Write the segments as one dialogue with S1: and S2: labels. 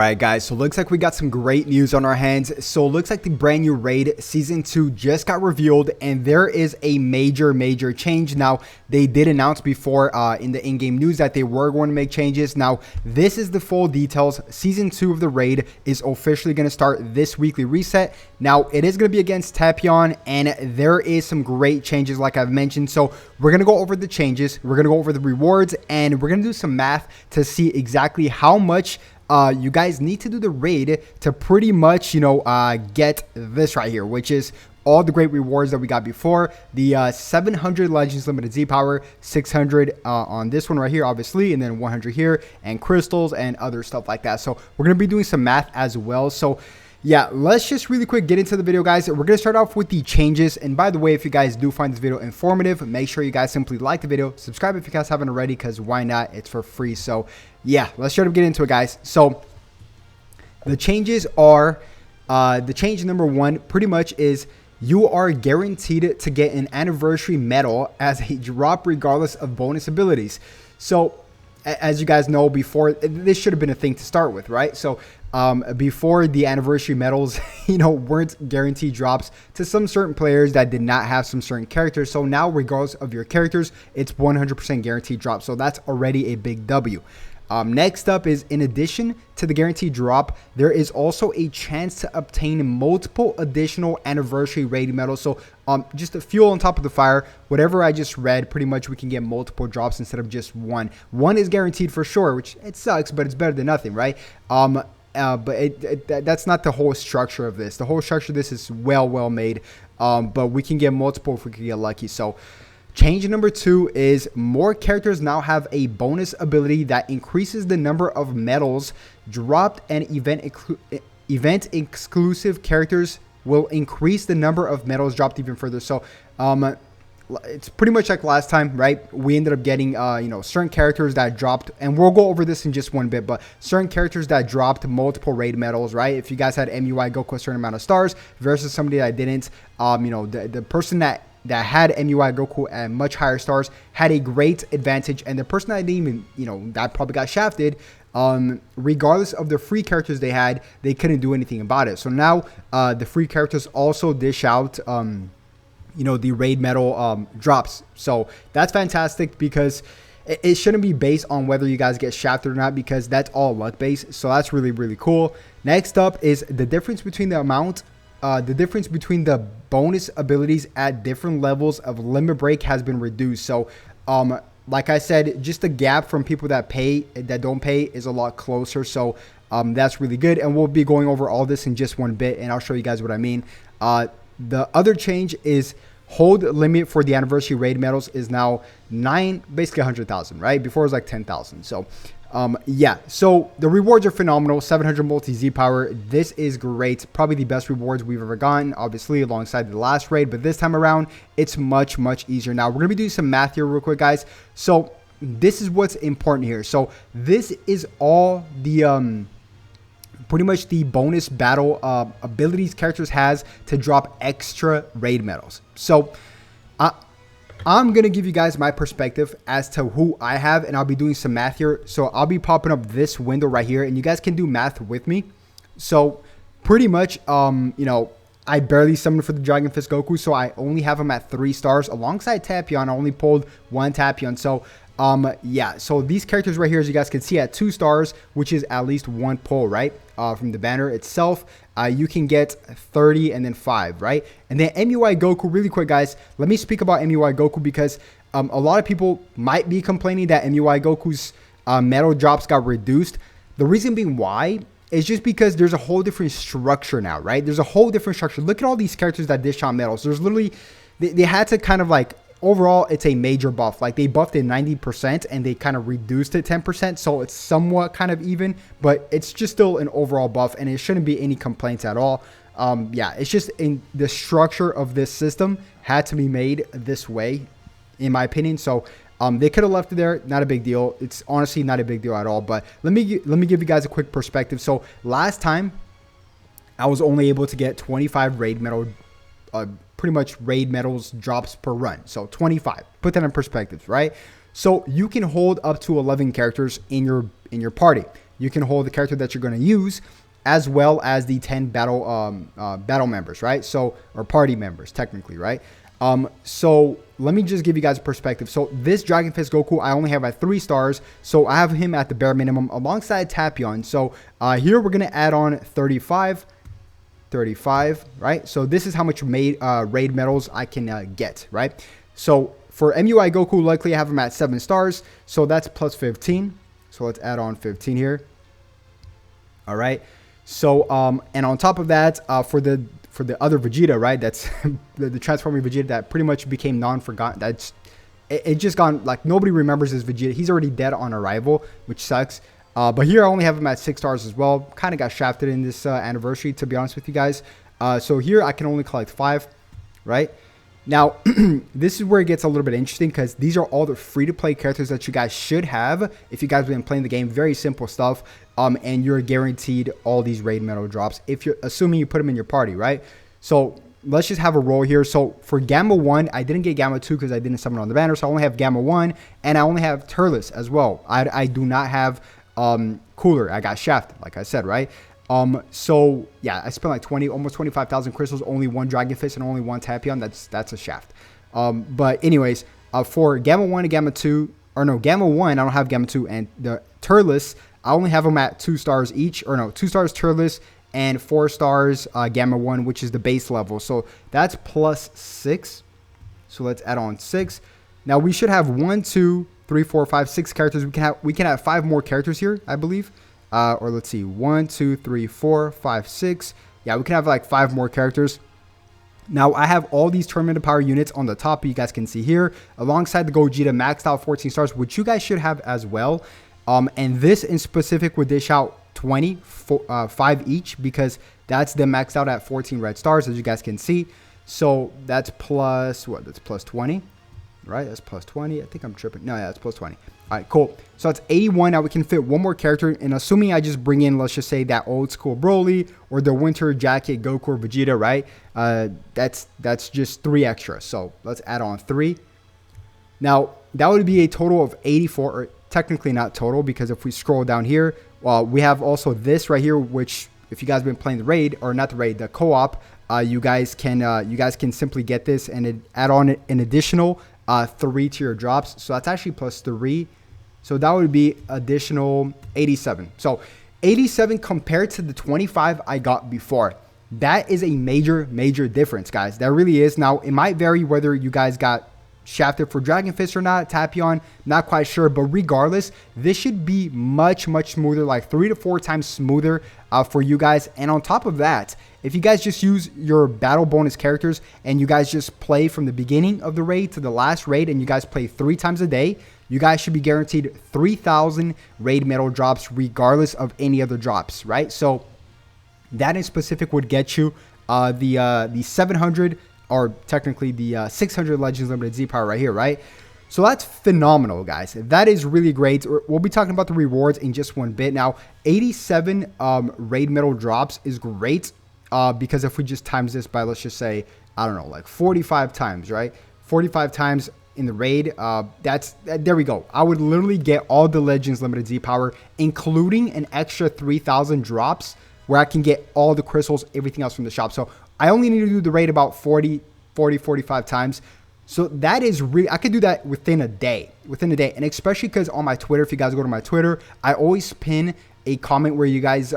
S1: Alright guys, so it looks like we got some great news on our hands. So it looks like the brand new raid season 2 just got revealed, and there is a major change. Now they did announce before in the in-game news that they were going to make changes. Now this is the full details. Season 2 of the raid is officially going to start this weekly reset. Now it is going to be against Tapion, and there is some great changes like I've mentioned. So we're going to go over the changes, we're going to go over the rewards, and we're going to do some math to see exactly how much you guys need to do the raid to pretty much, get this right here, which is all the great rewards that we got before. The 700 Legends Limited Z Power, 600 on this one right here, obviously, and then 100 here, and crystals and other stuff like that. So we're going to be doing some math as well. So yeah, let's just really quick get into the video, guys. We're going to start off with the changes. And by the way, if you guys do find this video informative, make sure you guys simply like the video, subscribe if you guys haven't already, because why not? It's for free. So yeah, let's try to get into it, guys. So the changes are, the change number one pretty much is you are guaranteed to get an anniversary medal as a drop regardless of bonus abilities. So as you guys know, before, this should have been a thing to start with, right? So before, the anniversary medals, weren't guaranteed drops to some certain players that did not have some certain characters. So now, regardless of your characters, it's 100% guaranteed drop. So that's already a big W. Next up is, in addition to the guaranteed drop, there is also a chance to obtain multiple additional anniversary raid medals. So just a fuel on top of the fire, whatever I just read, pretty much we can get multiple drops instead of just one. One is guaranteed for sure, which it sucks, but it's better than nothing, right? But that's not the whole structure of this. The whole structure of this is well made, but we can get multiple if we can get lucky. So change number two is more characters now have a bonus ability that increases the number of medals dropped, and event exclusive characters will increase the number of medals dropped even further. So it's pretty much like last time, right? We ended up getting certain characters that dropped, and we'll go over this in just one bit, but certain characters that dropped multiple raid medals, right? If you guys had MUI Goku a certain amount of stars versus somebody that didn't, the person that had MUI Goku at much higher stars had a great advantage, and the person that didn't even, that probably got shafted, regardless of the free characters they had, they couldn't do anything about it. So now the free characters also dish out the raid medal drops. So that's fantastic, because it shouldn't be based on whether you guys get shafted or not, because that's all luck based. So that's really cool. Next up is the difference between the amount, the difference between the bonus abilities at different levels of limit break has been reduced. So like I said, just the gap from people that don't pay is a lot closer. So that's really good, and we'll be going over all this in just one bit, and I'll show you guys what I mean. The other change is hold limit for the anniversary raid medals is now basically 100,000, right? Before it was like 10,000. So yeah, so the rewards are phenomenal. 700 multi Z power, this is great, probably the best rewards we've ever gotten, obviously alongside the last raid, but this time around it's much easier. Now we're gonna be doing some math here real quick, guys. So this is what's important here. So this is all the pretty much the bonus battle abilities characters has to drop extra raid medals. So I'm going to give you guys my perspective as to who I have, and I'll be doing some math here. So I'll be popping up this window right here, and you guys can do math with me. So pretty much, I barely summoned for the Dragon Fist Goku, so I only have him at 3 stars. Alongside Tapion, I only pulled 1 Tapion. So yeah, so these characters right here, as you guys can see, at 2 stars, which is at least 1 pull, right? From the banner itself, you can get 30 and then 5, right? And then MUI Goku, really quick, guys, let me speak about MUI Goku, because a lot of people might be complaining that MUI Goku's medal drops got reduced. The reason being why is just because there's a whole different structure now, right? There's a whole different structure. Look at all these characters that dish out medals. There's literally, they had to kind of like, overall, it's a major buff. Like, they buffed it 90% and they kind of reduced it 10%. So it's somewhat kind of even, but it's just still an overall buff, and it shouldn't be any complaints at all. Yeah, it's just in the structure of this system had to be made this way, in my opinion. So they could have left it there. Not a big deal. It's honestly not a big deal at all. But let me give you guys a quick perspective. So last time I was only able to get 25 raid medal pretty much raid medals drops per run. So 25. Put that in perspective, right? So you can hold up to 11 characters in your party. you can hold the character that you're going to use, as well as the 10 battle members, right? So, or party members, technically, right? So let me just give you guys a perspective. So this Dragon Fist Goku, I only have at 3 stars. So I have him at the bare minimum alongside Tapion. So here we're going to add on 35, right? So this is how much raid medals I can get, right? So for MUI Goku, likely I have him at 7 stars. So that's plus 15. So let's add on 15 here. All right. So, and on top of that, for the other Vegeta, right? That's the transforming Vegeta that pretty much became non-forgotten. That's it just gone, like, nobody remembers this Vegeta. He's already dead on arrival, which sucks. But here I only have him at 6 stars as well. Kind of got shafted in this anniversary, to be honest with you guys. So here I can only collect 5, right? Now, this is where it gets a little bit interesting, because these are all the free-to-play characters that you guys should have if you guys have been playing the game. Very simple stuff, and you're guaranteed all these raid medal drops if you're assuming you put them in your party, right? So let's just have a roll here. So for Gamma 1, I didn't get Gamma 2 because I didn't summon on the banner, so I only have Gamma 1, and I only have Turles as well. I do not have Cooler. I got shafted, like I said, right? So yeah, I spent like almost 25,000 crystals, only 1 Dragon Fist and only 1 Tapion. That's a shaft. But anyways, for Gamma 1 and Gamma 2, or no, Gamma 1, I don't have Gamma 2, and the Turles, I only have them at 2 stars each, or no, 2 stars Turles and 4 stars Gamma 1, which is the base level. So that's plus 6. So let's add on 6. Now we should have 1, 2, 3, 4, 5, 6 characters. We can have 5 more characters here, I believe. Or let's see, 1, 2, 3, 4, 5, 6. Yeah, we can have like 5 more characters. Now, I have all these tournament power units on the top, you guys can see here, alongside the Gogeta maxed out 14 stars, which you guys should have as well. And this in specific would dish out 5 each, because that's them maxed out at 14 red stars, as you guys can see. So that's plus, what? That's plus 20, right? That's plus 20. I think I'm tripping. No, yeah, that's plus 20. All right, cool. So that's 81. Now we can fit 1 more character, and assuming I just bring in, let's just say, that old school Broly or the winter jacket Goku or Vegeta, right? That's just 3 extra. So let's add on 3. Now that would be a total of 84, or technically not total, because if we scroll down here, we have also this right here, which if you guys have been playing the raid, or not the raid, the co-op, you guys can simply get this and add on an additional 3 tier drops. So that's actually plus 3. So that would be additional 87. So 87 compared to the 25 I got before. That is a major, major difference, guys. That really is. Now, it might vary whether you guys got shafted for Dragon Fist or not, Tapion, not quite sure. But regardless, this should be much, much smoother, like 3 to 4 times smoother for you guys. And on top of that, if you guys just use your battle bonus characters and you guys just play from the beginning of the raid to the last raid, and you guys play 3 times a day, you guys should be guaranteed 3,000 raid medal drops regardless of any other drops, right? So that in specific would get you the 700, or technically the 600 Legends Limited Z Power right here, right? So that's phenomenal, guys. That is really great. We'll be talking about the rewards in just one bit. Now, 87 raid medal drops is great, because if we just times this by, let's just say, I don't know, like 45 times, right? 45 times in the raid, there we go. I would literally get all the Legends Limited Z Power, including an extra 3,000 drops, where I can get all the crystals, everything else from the shop. So I only need to do the raid about 45 times. So that is really, I could do that within a day. And especially because on my Twitter, if you guys go to my Twitter, I always pin a comment where you guys,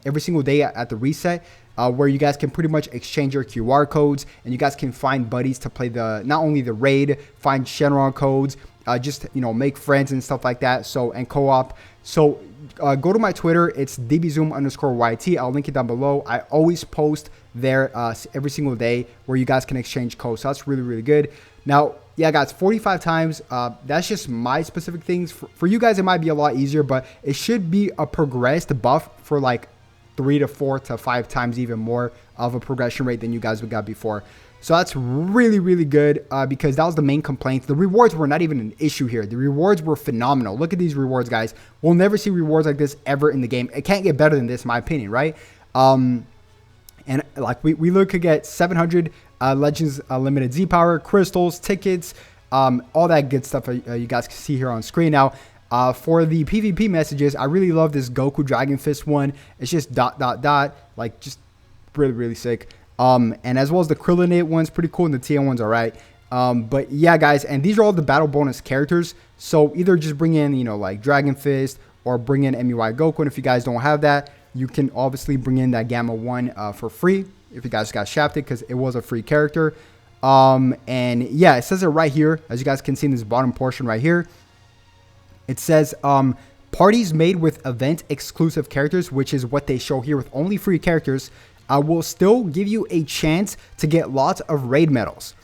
S1: every single day at the reset, where you guys can pretty much exchange your QR codes, and you guys can find buddies to play not only the raid, find Shenron codes, just, make friends and stuff like that. So, and co-op. So go to my Twitter. It's dbzoom_yt. I'll link it down below. I always post there every single day where you guys can exchange codes. So that's really, really good. Now, yeah, guys, 45 times. That's just my specific things. For you guys, it might be a lot easier, but it should be a progressed buff for like 3 to 4 to 5 times even more of a progression rate than you guys would got before. So that's really, really good, because that was the main complaint. The rewards were not even an issue here. The rewards were phenomenal. Look at these rewards, guys. We'll never see rewards like this ever in the game. It can't get better than this, in my opinion, right? And like we look to get 700 Legends Limited Z Power, crystals, tickets, all that good stuff you guys can see here on screen. Now, For the PvP messages, I really love this Goku Dragon Fist one. It's just ... like just really, really sick. And as well as the Krillinate one's pretty cool, and the TN one's alright. But yeah, guys, and these are all the battle bonus characters. So either just bring in, you know, like Dragon Fist, or bring in MUI Goku. And if you guys don't have that, you can obviously bring in that Gamma 1 for free if you guys got shafted, because it was a free character. And yeah, it says it right here, as you guys can see in this bottom portion right here. It says parties made with event exclusive characters, which is what they show here with only free characters, will still give you a chance to get lots of raid medals.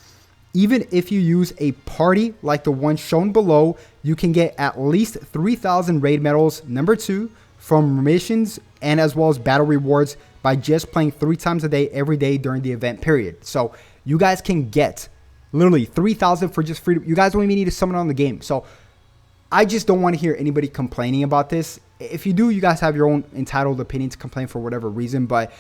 S1: Even if you use a party like the one shown below, you can get at least 3,000 raid medals, number 2, from missions and as well as battle rewards by just playing 3 times a day every day during the event period. So you guys can get literally 3,000 for just free. You guys don't even need to summon on the game. So I just don't want to hear anybody complaining about this. If you do, you guys have your own entitled opinion to complain for whatever reason, but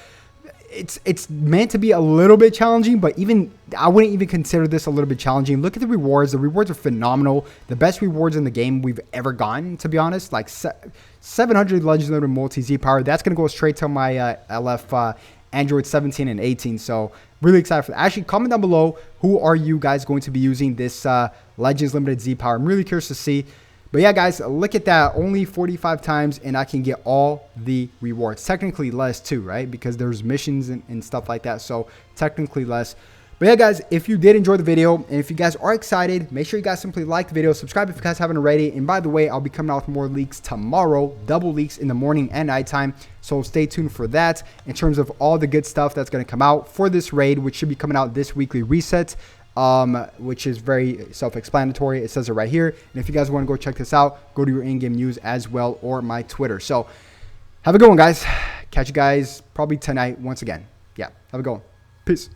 S1: it's meant to be a little bit challenging. But even I wouldn't even consider this a little bit challenging. Look at the rewards. The rewards are phenomenal. The best rewards in the game we've ever gotten, to be honest. Like 700 legendary multi Z power. That's gonna go straight to my LF Android 17 and 18. So really excited for that. Actually, comment down below, who are you guys going to be using this Legends Limited Z power? I'm really curious to see. But yeah, guys, look at that. Only 45 times, and I can get all the rewards. Technically less too, right? Because there's missions and stuff like that. So technically less. But yeah, guys, if you did enjoy the video, and if you guys are excited, make sure you guys simply like the video, subscribe if you guys haven't already. And by the way, I'll be coming out with more leaks tomorrow, double leaks in the morning and nighttime. So stay tuned for that in terms of all the good stuff that's going to come out for this raid, which should be coming out this weekly reset. Which is very self-explanatory. It says it right here. And if you guys want to go check this out, go to your in-game news as well, or my Twitter. So have a good one, guys. Catch you guys probably tonight once again. Yeah, have a good one. Peace.